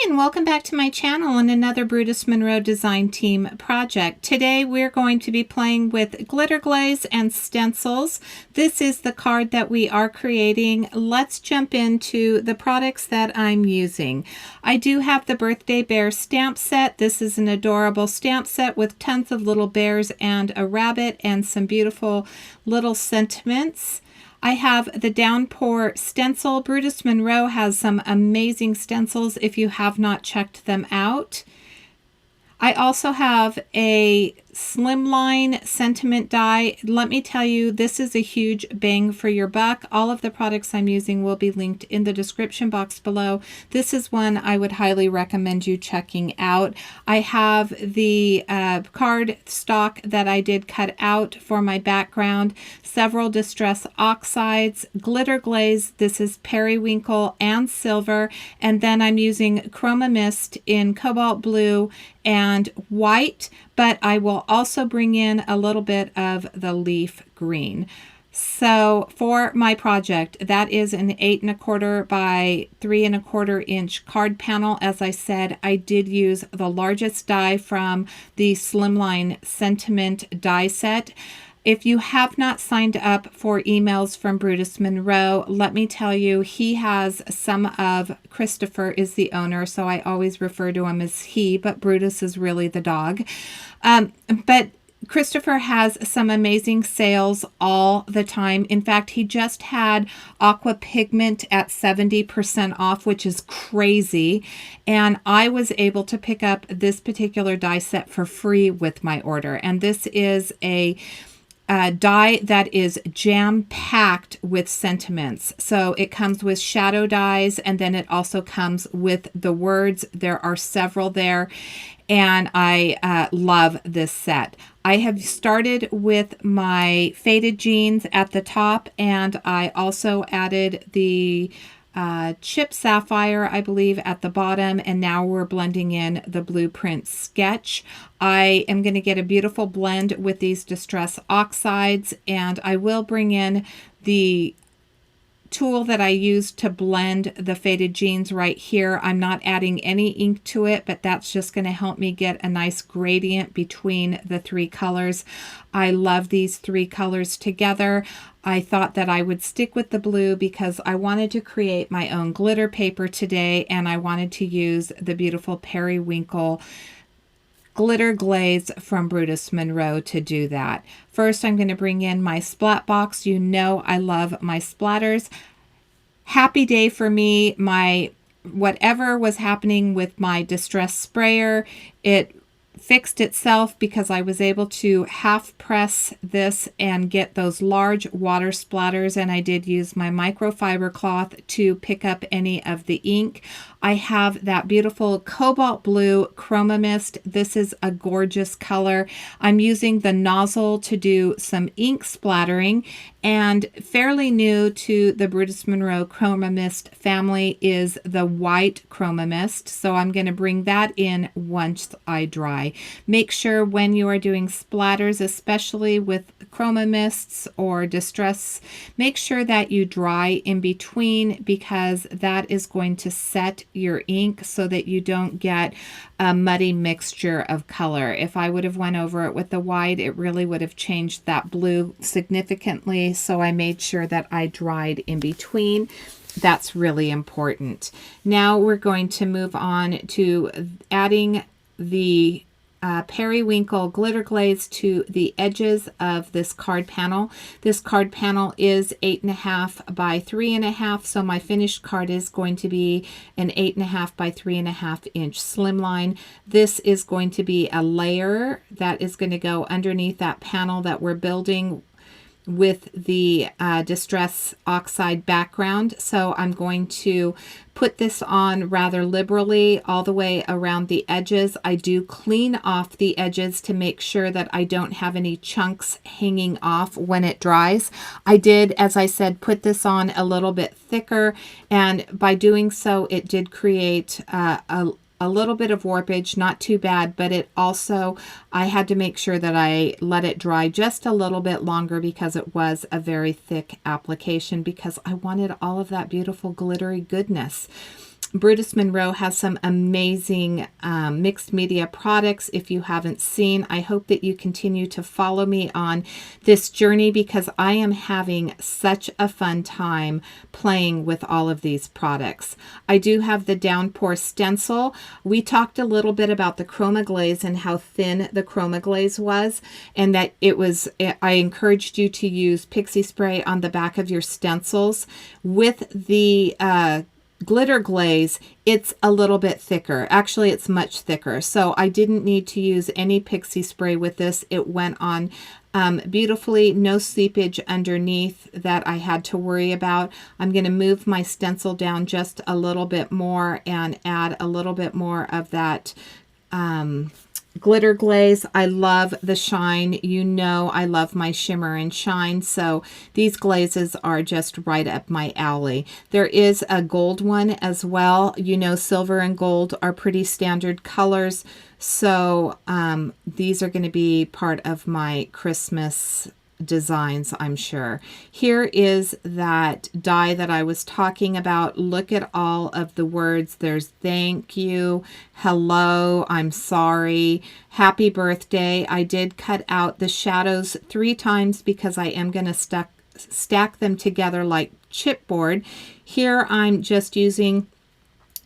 and welcome back to my channel and another Brutus Monroe Design Team project. Today we're going to be playing with glitter glaze and stencils. This is the card that we are creating. Let's jump into the products that I'm using. I do have the Birthday Bear stamp set. This is an adorable stamp set with tons of little bears and a rabbit and some beautiful little sentiments. I have the Downpour stencil. Brutus Monroe has some amazing stencils if you have not checked them out. I also have a Slimline Sentiment Die. Let me tell you, this is a huge bang for your buck. All of the products I'm using will be linked in the description box below. This is one I would highly recommend you checking out. I have the card stock that I did cut out for my background, several Distress Oxides, glitter glaze. This is Periwinkle and silver, and then I'm using Chroma Mist in cobalt blue and white, but I will also bring in a little bit of the leaf green. So for my project, that is an 8 1/4 by 3 1/4 inch card panel. As I said, I did use the largest die from the Slimline Sentiment Die set. If you have not signed up for emails from Brutus Monroe, let me tell you, he has some of, Christopher is the owner, so I always refer to him as he, but Brutus is really the dog. But Christopher has some amazing sales all the time. In fact, he just had aqua pigment at 70% off, which is crazy. And I was able to pick up this particular die set for free with my order. And this is a die that is jam-packed with sentiments. So it comes with shadow dies, and then it also comes with the words. There are several there, and I love this set. I have started with my faded jeans at the top, and I also added the Chipped Sapphire, I believe, at the bottom, and now we're blending in the Blueprint Sketch. I am going to get a beautiful blend with these Distress Oxides, and I will bring in the tool that I used to blend the faded jeans right here. I'm not adding any ink to it, but that's just going to help me get a nice gradient between the three colors. I love these three colors together. I thought that I would stick with the blue because I wanted to create my own glitter paper today, and I wanted to use the beautiful Periwinkle glitter glaze from Brutus Monroe to do that. First, I'm going to bring in my splat box. You know I love my splatters. Happy day for me. My whatever was happening with my Distress sprayer, it fixed itself because I was able to half press this and get those large water splatters, and I did use my microfiber cloth to pick up any of the ink. I have that beautiful cobalt blue Chroma Mist. This is a gorgeous color. I'm using the nozzle to do some ink splattering, and fairly new to the Brutus Monroe Chroma Mist family is the white Chroma Mist. So I'm going to bring that in once I dry. Make sure when you are doing splatters, especially with Chroma Mists or Distress, make sure that you dry in between, because that is going to set your ink so that you don't get a muddy mixture of color. If I would have went over it with the white, it really would have changed that blue significantly. So I made sure that I dried in between. That's really important. Now we're going to move on to adding the Periwinkle glitter glaze to the edges of this card panel. This card panel is 8 1/2 by 3 1/2, so my finished card is going to be an 8 1/2 by 3 1/2 inch slimline. This is going to be a layer that is going to go underneath that panel that we're building with the Distress Oxide background. So I'm going to put this on rather liberally all the way around the edges. I do clean off the edges to make sure that I don't have any chunks hanging off when it dries. I did, as I said, put this on a little bit thicker, and by doing so it did create a little bit of warpage, not too bad, but it also, I had to make sure that I let it dry just a little bit longer because it was a very thick application, because I wanted all of that beautiful glittery goodness. Brutus Monroe has some amazing mixed media products. If you haven't seen, I hope that you continue to follow me on this journey because I am having such a fun time playing with all of these products. I do have the Downpour Stencil. We talked a little bit about the Chroma Glaze and how thin the Chroma Glaze was, and that I encouraged you to use pixie spray on the back of your stencils. With the glitter glaze, it's a little bit thicker. Actually, it's much thicker. So I didn't need to use any pixie spray with this. It went on beautifully, no seepage underneath that I had to worry about. I'm going to move my stencil down just a little bit more and add a little bit more of that glitter glaze. I love the shine. You know I love my shimmer and shine, so these glazes are just right up my alley. There is a gold one as well. You know silver and gold are pretty standard colors, so these are going to be part of my Christmas designs, I'm sure. Here is that die that I was talking about. Look at all of the words. There's thank you, hello, I'm sorry, happy birthday. I did cut out the shadows 3 times because I am going to stack them together like chipboard. Here I'm just using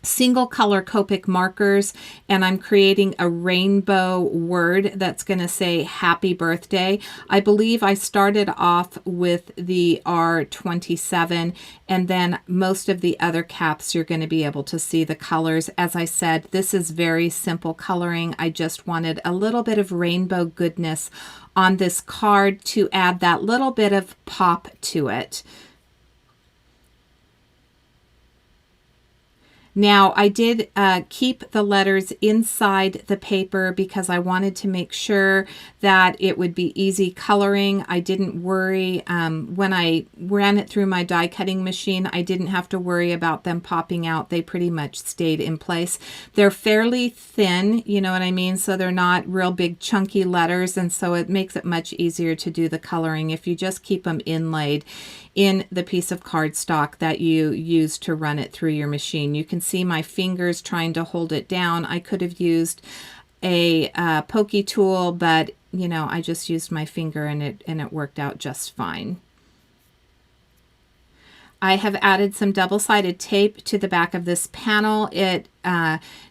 single color Copic markers, and I'm creating a rainbow word that's going to say happy birthday. I believe I started off with the R27, and then most of the other caps you're going to be able to see the colors. As I said, this is very simple coloring. I just wanted a little bit of rainbow goodness on this card to add that little bit of pop to it. Now, I did keep the letters inside the paper because I wanted to make sure that it would be easy coloring. I didn't worry. When I ran it through my die cutting machine, I didn't have to worry about them popping out. They pretty much stayed in place. They're fairly thin, you know what I mean? So they're not real big chunky letters, and so it makes it much easier to do the coloring if you just keep them inlaid in the piece of cardstock that you use to run it through your machine. You can see my fingers trying to hold it down. I could have used a pokey tool, but you know, I just used my finger and it worked out just fine. I have added some double-sided tape to the back of this panel. It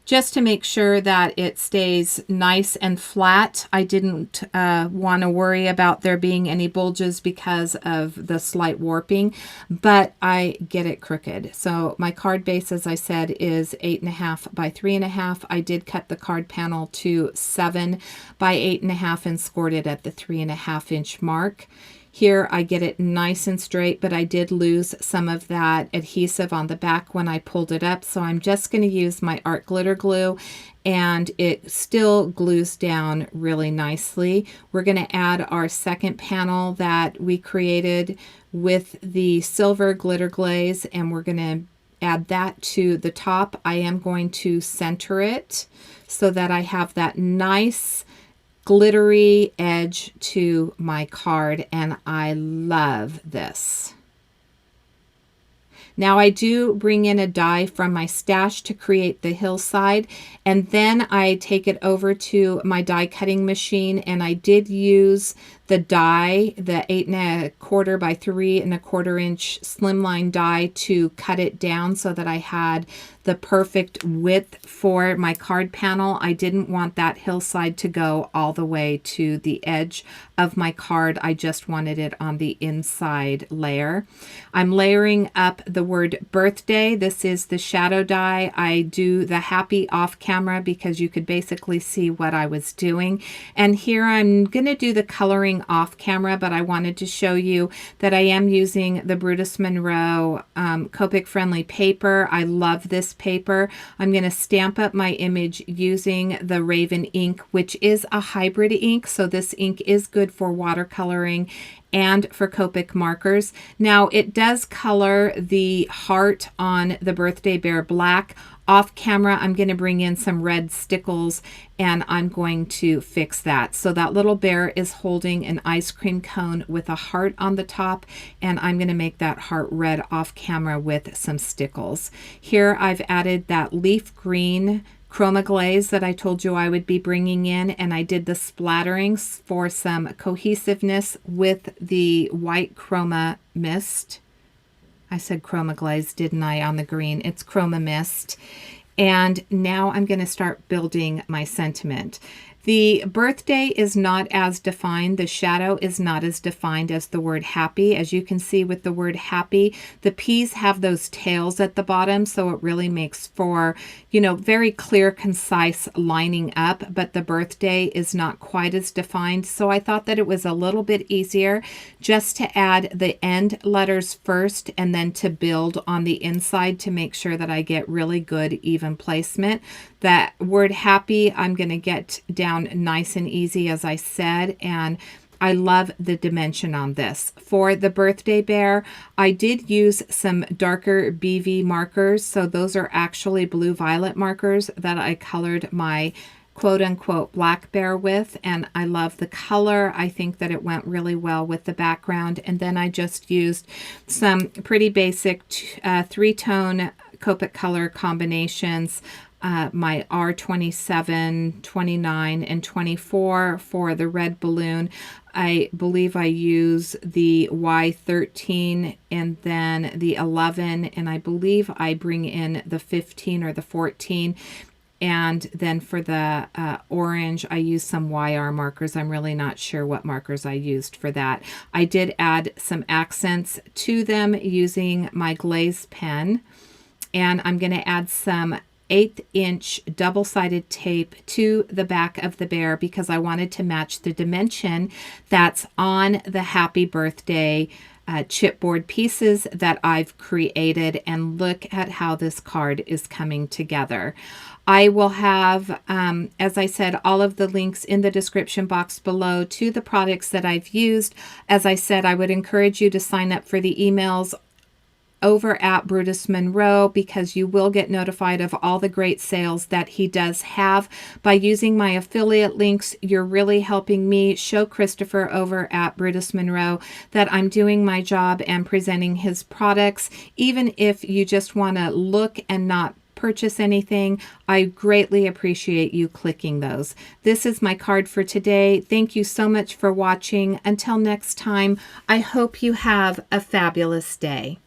just to make sure that it stays nice and flat. I didn't want to worry about there being any bulges because of the slight warping, but I get it crooked. So my card base, as I said, is 8.5 by 3.5. I did cut the card panel to 7 by 8.5 and scored it at the 3.5 inch mark. Here I get it nice and straight, but I did lose some of that adhesive on the back when I pulled it up. So I'm just going to use my art glitter glue, and it still glues down really nicely. We're going to add our second panel that we created with the silver glitter glaze, and we're going to add that to the top. I am going to center it so that I have that nice glittery edge to my card, and I love this. Now I do bring in a die from my stash to create the hillside, and then I take it over to my die cutting machine, and I did use the die, the 8.25 by 3.25 inch slimline die, to cut it down so that I had the perfect width for my card panel. I didn't want that hillside to go all the way to the edge of my card. I just wanted it on the inside layer. I'm layering up the word birthday. This is the shadow die. I do the happy off camera because you could basically see what I was doing. And here I'm going to do the coloring off camera, but I wanted to show you that I am using the Brutus Monroe Copic friendly paper. I love this paper. I'm going to stamp up my image using the Raven ink, which is a hybrid ink. So this ink is good for watercoloring and for Copic markers. Now it does color the heart on the birthday bear black. Off camera, I'm going to bring in some red stickles and I'm going to fix that. So that little bear is holding an ice cream cone with a heart on the top, and I'm going to make that heart red off camera with some stickles. Here I've added that leaf green Chroma glaze that I told you I would be bringing in, and I did the splatterings for some cohesiveness with the white Chroma mist. I said Chroma glaze, didn't I, on the green? It's Chroma mist. And now I'm going to start building my sentiment. The birthday is not as defined. The shadow is not as defined as the word happy. As you can see with the word happy, the P's have those tails at the bottom, so it really makes for, you know, very clear, concise lining up, but the birthday is not quite as defined. So I thought that it was a little bit easier just to add the end letters first and then to build on the inside to make sure that I get really good even placement. That word happy, I'm going to get down nice and easy, as I said, and I love the dimension on this. For the birthday bear, I did use some darker BV markers, so those are actually blue-violet markers that I colored my quote-unquote black bear with, and I love the color. I think that it went really well with the background, and then I just used some pretty basic three-tone Copic color combinations, my R27, 29, and 24 for the red balloon. I believe I use the Y13 and then the 11, and I believe I bring in the 15 or the 14. And then for the orange, I use some YR markers. I'm really not sure what markers I used for that. I did add some accents to them using my Glaze pen. And I'm going to add some 1/8-inch double-sided tape to the back of the bear because I wanted to match the dimension that's on the happy birthday chipboard pieces that I've created. And look at how this card is coming together. I will have, as I said, all of the links in the description box below to the products that I've used. As I said, I would encourage you to sign up for the emails over at Brutus Monroe because you will get notified of all the great sales that he does have. By using my affiliate links, you're really helping me show Christopher over at Brutus Monroe that I'm doing my job and presenting his products. Even if you just want to look and not purchase anything, I greatly appreciate you clicking those. This is my card for today. Thank you so much for watching. Until next time, I hope you have a fabulous day.